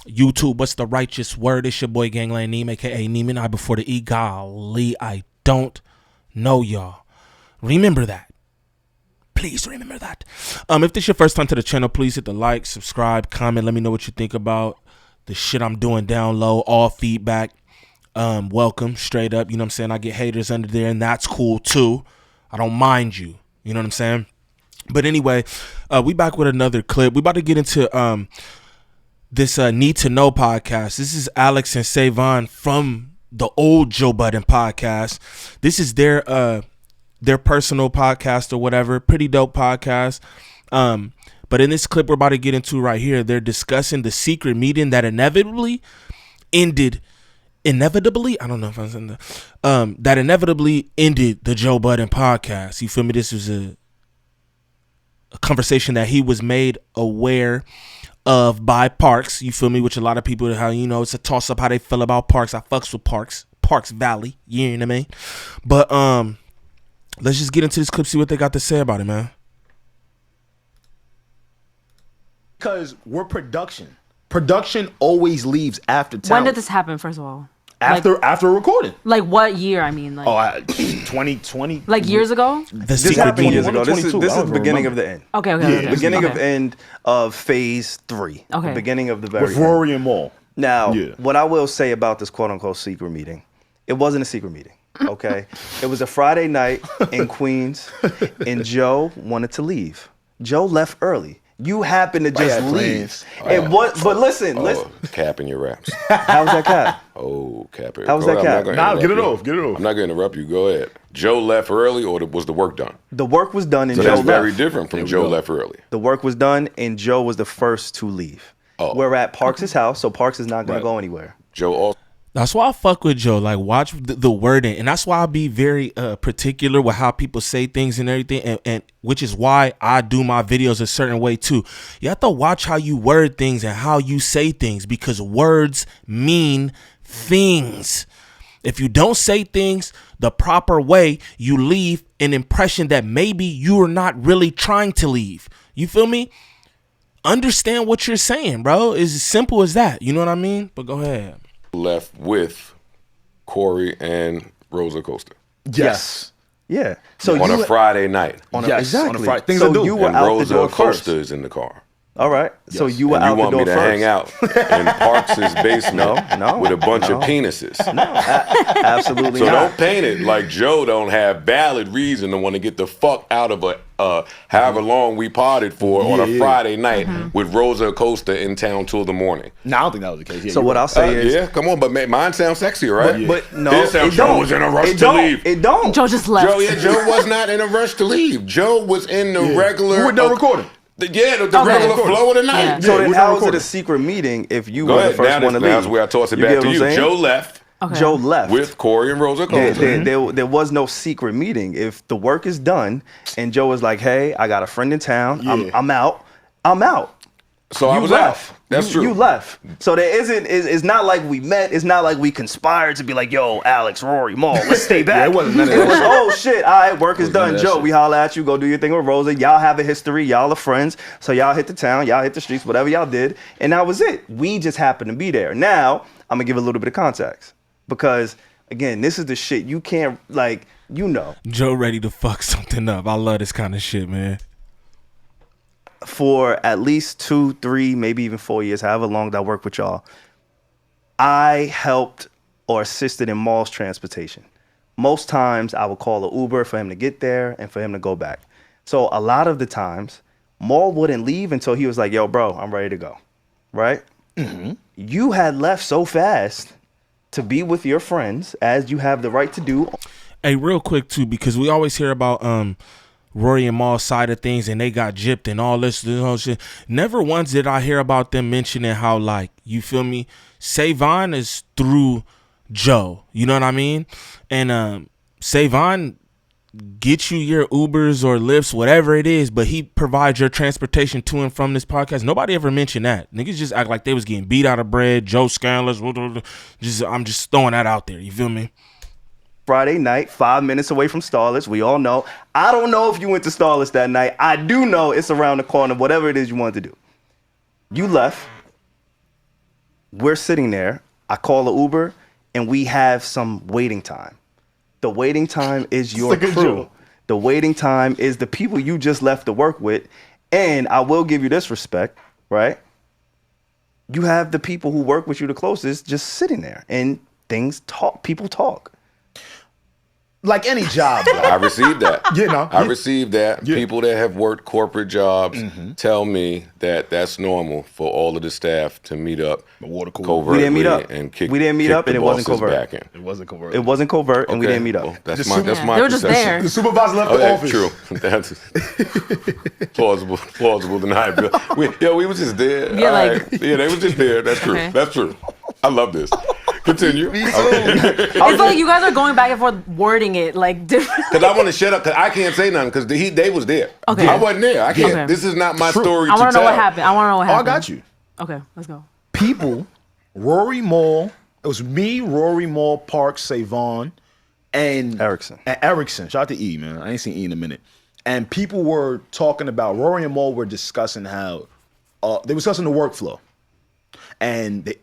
YouTube, what's the righteous word? It's your boy Gangland Neem, aka Neiman. I before the E. Golly, I don't know y'all. Remember that. Please remember that. If this is your first time to the channel, please hit the like, subscribe, comment. Let me know what you think about the shit I'm doing down low. All feedback. Welcome, straight up. You know what I'm saying? I get haters under there, and that's cool too. I don't mind you. You know what I'm saying? But anyway, we back with another clip. We about to get into this Need to Know podcast. This is Alex and Savon from the old Joe Budden podcast. This is their personal podcast or whatever. Pretty dope podcast. But in this clip we're about to get into right here, they're discussing the secret meeting that inevitably ended. I don't know if I'm saying that. That inevitably ended the Joe Budden podcast. You feel me? This was a conversation that he was made aware of by Parks. You feel me? Which a lot of people, how you know, it's a toss up how they feel about Parks. I fucks with Parks Valley. You know what I mean? But let's just get into this clip, see what they got to say about it, man. Because we're production. Production always leaves after talent. When did this happen, first of all? After recording. Like what year? I mean, like 2020. Like years ago? This happened years ago. This is the beginning of the end. Okay. Beginning of end of phase 3. Okay. The beginning of the very With Rory and Maul. Now, what I will say about this quote unquote secret meeting, it wasn't a secret meeting. Okay. It was a Friday night in Queens, and Joe wanted to leave. Joe left early. You happened to just leave. But listen. Capping your raps. How was that cap? Oh, cap it. How was that cap? Nah, get it off. I'm not going to interrupt you. Go ahead. Joe left early, or was the work done? The work was done, and So Joe that's left. very different from Joe left early. The work was done, and Joe was the first to leave. Oh. We're at Parks' house, so Parks is not going to go anywhere. Joe also. That's why I fuck with Joe. Like, watch the wording, and that's why I be very particular with how people say things and everything, and which is why I do my videos a certain way too. You have to watch how you word things and how you say things, because words mean things. If you don't say things the proper way, you leave an impression that maybe you are not really trying to leave. You feel me? Understand what you're saying, bro. It's as simple as that. You know what I mean? But go ahead. Left with Corey and Rosa Costa. Yes. Yeah. So on a Friday night. Exactly. On a Friday. Things so to do. you were and out Rosa the door Costa first. is in the car. All right. Yes. So you were And out you want the me door to first. hang out in Parks' basement with a bunch of penises. Absolutely So not. don't paint it like Joe don't have valid reason to want to get the fuck out of however long we potted for on a Friday night with Rosa Costa in town till the morning. No, I don't think that was the case. Yeah, So what I'll say is, Yeah, come on, but mine sounds sexier, right? but no, His sounds it don't. Joe was in a rush It to don't. leave. It don't. Joe just left. Joe was not in a rush to leave. Joe was in the regular. We were done recording. The regular flow of the night. Yeah. So then we're how done is it a recording. secret meeting if you Go were ahead. the first one to leave? That's where I toss it You back get to what you. I'm saying? Joe left Okay. Joe left. with Corey and Rosa Costa. There was no secret meeting. If the work is done and Joe was like, hey, I got a friend in town. Yeah. I'm out. So I was left. out. That's true. You left. So there isn't. It's not like we met. It's not like we conspired to be like, yo, Alex, Rory, Maul, let's stay back. it wasn't none of It that was, shit. oh shit, all right, work is It was none done. of that Joe, shit. we holler at you. Go do your thing with Rosa. Y'all have a history. Y'all are friends. So y'all hit the town. Y'all hit the streets. Whatever y'all did, and that was it. We just happened to be there. Now I'm gonna give a little bit of context because again, this is the shit you can't like. You know. Joe ready to fuck something up. I love this kind of shit, man. For at least 2, 3, maybe even 4 years, however long that I worked with y'all, I helped or assisted in Maul's transportation. Most times I would call an Uber for him to get there and for him to go back. So a lot of the times, Maul wouldn't leave until he was like, yo, bro, I'm ready to go, right? You had left so fast to be with your friends, as you have the right to do. Hey, real quick too, because we always hear about Rory and Maul's side of things, and they got gypped and all this whole shit. Never once did I hear about them mentioning how, like, you feel me, Savon is through Joe. You know what I mean? And Savon gets you your Ubers or Lyfts, whatever it is, but he provides your transportation to and from this podcast. Nobody ever mentioned that. Niggas just act like they was getting beat out of bread. Joe scandalous. I'm just throwing that out there. You feel me? Friday night, 5 minutes away from Starlets. We all know. I don't know if you went to Starlets that night. I do know it's around the corner, whatever it is you wanted to do. You left. we're sitting there. I call the Uber, and we have some waiting time. The waiting time is your crew. The waiting time is the people you just left to work with. And I will give you this respect, right? You have the people who work with you the closest just sitting there, and people talk. Like any job. I received that. I received that. Yeah. People that have worked corporate jobs tell me that that's normal for all of the staff to meet up covertly. We didn't meet up. And kick, we didn't meet kick up, and the it wasn't bosses covert. back in. It wasn't covert. It wasn't covert, and we didn't meet up. Well, that's my They were just there. The supervisor left the office. True. That's plausible deniability. We was just there. Yeah, All like- right. Yeah, they was just there. That's true. Okay. That's true. I love this. Continue. It's like you guys are going back and forth wording it like different. Because I want to shut up because I can't say nothing because they was there. Okay. I wasn't there. I can't. Okay. This is not my True. story I to want to tell. know what happened. I got you. Okay, let's go. People, Rory Moore, it was me, Rory Moore, Parks, Savon, and Erickson. Shout out to E, man. I ain't seen E in a minute. And people were talking about, Rory and Moore were discussing how, they were discussing the workflow. And they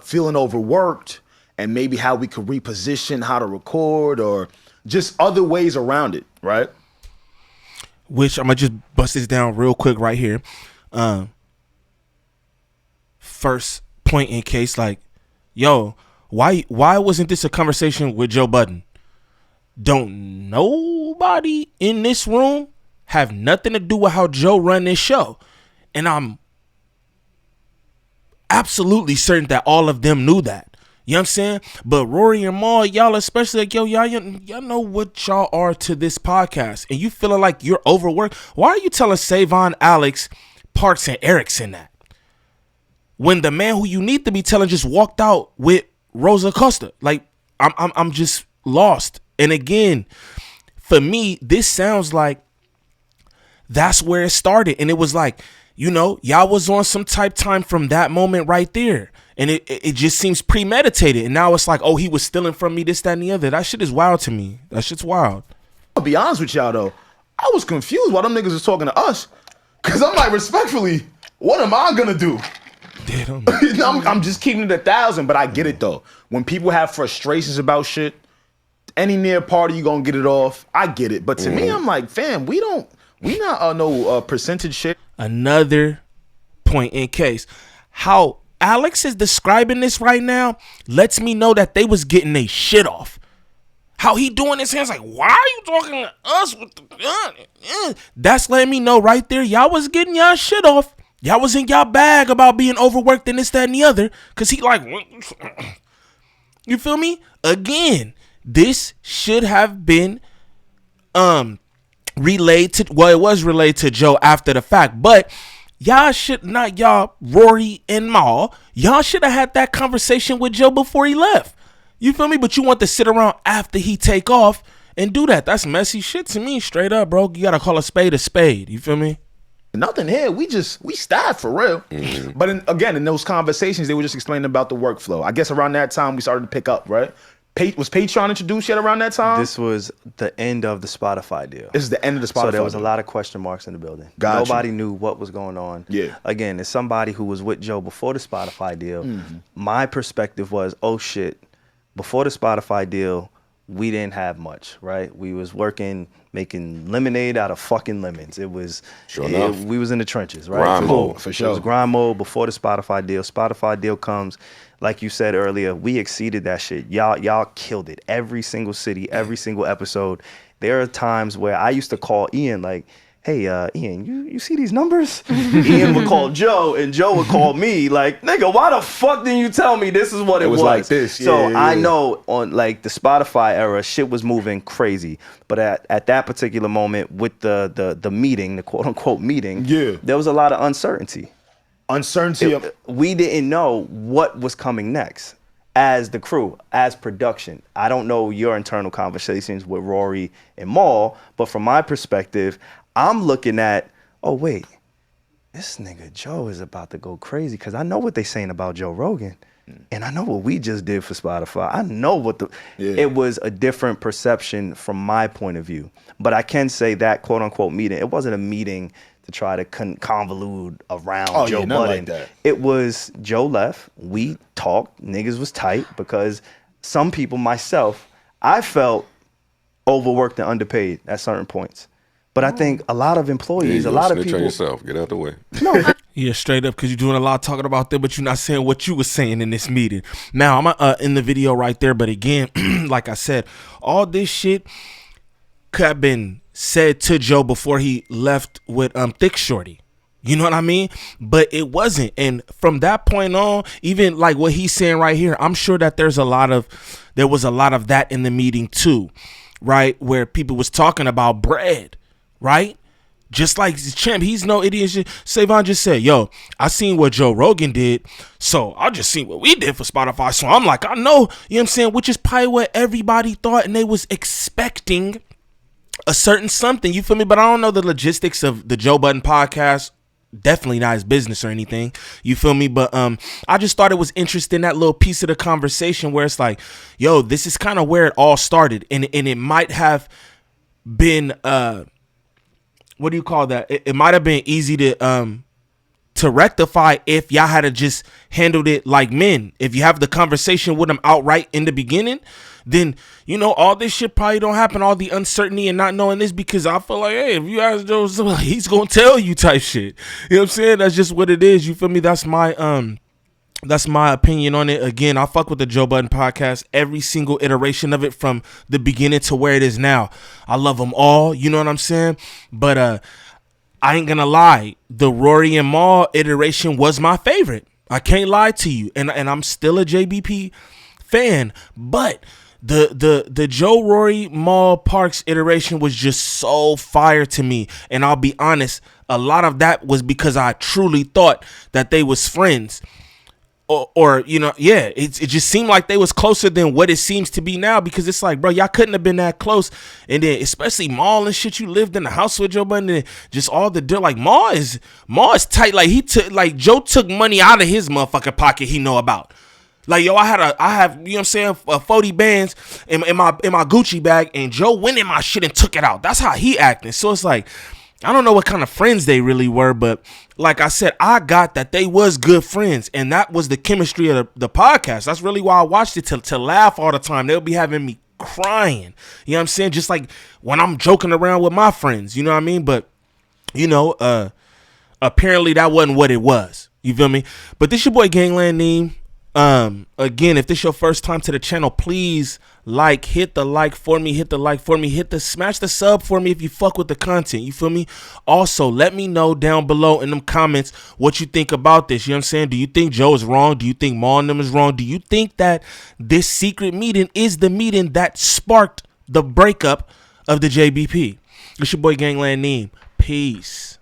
feeling overworked, and maybe how we could reposition how to record or just other ways around it, right? Which I'm gonna just bust this down real quick right here. First point in case, like, yo, why wasn't this a conversation with Joe Budden? Don't nobody in this room have nothing to do with how Joe run this show, and I'm absolutely certain that all of them knew that. You know what I'm saying? But Rory and Maul, y'all especially, like, yo, y'all know what y'all are to this podcast. And you feeling like you're overworked. Why are you telling Savon, Alex, Parks, and Erickson that? When the man who you need to be telling just walked out with Rosa Costa. Like, I'm just lost. And again, for me, this sounds like that's where it started. And it was like, you know, y'all was on some type time from that moment right there. And it just seems premeditated. And now it's like, oh, he was stealing from me, this, that, and the other. That shit is wild to me. That shit's wild. I'll be honest with y'all, though. I was confused why them niggas was talking to us. Because I'm like, respectfully, what am I going to do? I'm just keeping it 1,000, but I get it, though. When people have frustrations about shit, any near party, you going to get it off. I get it. But to me, I'm like, fam, we not no percentage shit. Another point in case. How Alex is describing this right now lets me know that they was getting their shit off. How he doing his hands like, why are you talking to us with the gun? That's letting me know right there, y'all was getting y'all shit off. Y'all was in y'all bag about being overworked and this, that, and the other. Cause he like, you feel me? Again, this should have been relayed to, well, it was relayed to Joe after the fact, but y'all should not, y'all, Rory and Maul, y'all should have had that conversation with Joe before he left. You feel me? But you want to sit around after he take off and do that. That's messy shit to me, straight up, bro. You gotta call a spade a spade. You feel me? Nothing here. We staff for real. But in those conversations, they were just explaining about the workflow. I guess around that time we started to pick up, right? Was Patreon introduced yet around that time? This was the end of the Spotify deal. This is the end of the Spotify So there was a deal. lot of question marks in the building. Gotcha. Nobody knew what was going on. Yeah. Again, as somebody who was with Joe before the Spotify deal, my perspective was, oh shit, before the Spotify deal, we didn't have much, right? We was working, making lemonade out of fucking lemons. It was, enough. we was in the trenches, right? Grind mode. For It sure. was grind mode before the Spotify deal. Spotify deal comes, like you said earlier, we exceeded that shit. Y'all killed it. Every single city, every single episode. There are times where I used to call Ian like, hey, Ian, you see these numbers? Ian would call Joe, and Joe would call me like, nigga, why the fuck didn't you tell me this is what it was? like this. So Yeah. I know on like the Spotify era, shit was moving crazy. But at that particular moment with the meeting, the quote unquote meeting, there was a lot of uncertainty. We didn't know what was coming next as the crew, as production. I don't know your internal conversations with Rory and Maul, but from my perspective, I'm looking at, oh, wait, this nigga Joe is about to go crazy because I know what they saying about Joe Rogan. And I know what we just did for Spotify. I know what it was a different perception from my point of view. But I can say that quote unquote meeting, it wasn't a meeting to try to convolute around Oh, Joe yeah, not Budden. like that. It was Joe left. We talked. Niggas was tight because some people, myself, I felt overworked and underpaid at certain points. But I think a lot of employees, a lot of people. On yourself. Get out the way. No, Yeah, straight up, because you're doing a lot of talking about them, but you're not saying what you were saying in this meeting. Now, I'm in the video right there, but again, like I said, all this shit could have been said to Joe before he left with Thick Shorty. You know what I mean? But it wasn't. And from that point on, even like what he's saying right here, I'm sure that there was a lot of that in the meeting too, right? Where people was talking about bread, right? Just like Champ, he's no idiot. Savon just said, yo, I seen what Joe Rogan did, so I just seen what we did for Spotify. So I'm like, I know, you know what I'm saying? Which is probably what everybody thought, and they was expecting a certain something, you feel me? But I don't know the logistics of the Joe Budden podcast. Definitely not his business or anything, you feel me? But I just thought it was interesting, that little piece of the conversation where it's like, yo, this is kind of where it all started, and it might have been what do you call that? It might have been easy to rectify if y'all had to just handled it like men. If you have the conversation with them outright in the beginning, then, you know, all this shit probably don't happen, all the uncertainty and not knowing this, because I feel like, hey, if you ask Joe, he's going to tell you type shit. You know what I'm saying? That's just what it is. You feel me? That's my opinion on it. Again, I fuck with the Joe Budden podcast, every single iteration of it from the beginning to where it is now. I love them all. You know what I'm saying? But I ain't gonna lie, the Rory and Mal iteration was my favorite. I can't lie to you, and I'm still a JBP fan. But the Joe, Rory, Mal, Parks iteration was just so fire to me. And I'll be honest, a lot of that was because I truly thought that they was friends. Or you know, yeah, it just seemed like they was closer than what it seems to be now, because it's like, bro, y'all couldn't have been that close. And then especially Maul and shit, you lived in the house with Joe Budden, and just all the deal. Like Maul is tight. Like Joe took money out of his motherfucking pocket he know about. Like, yo, I have, you know what I'm saying, 40 bands in my Gucci bag, and Joe went in my shit and took it out. That's how he acting. So it's like, I don't know what kind of friends they really were, but like I said, I got that they was good friends, and that was the chemistry of the podcast. That's really why I watched it, to laugh all the time. They'll be having me crying. You know what I'm saying? Just like when I'm joking around with my friends, you know what I mean? But, you know, apparently that wasn't what it was. You feel me? But this your boy Gangland Neem. Again, if this your first time to the channel, please hit the like for me, smash the sub for me if you fuck with the content, you feel me? Also, let me know down below in them comments what you think about this. You know what I'm saying? Do you think Joe is wrong? Do you think Maul and them is wrong? Do you think that this secret meeting is the meeting that sparked the breakup of the JBP? It's your boy Gangland Neem. Peace.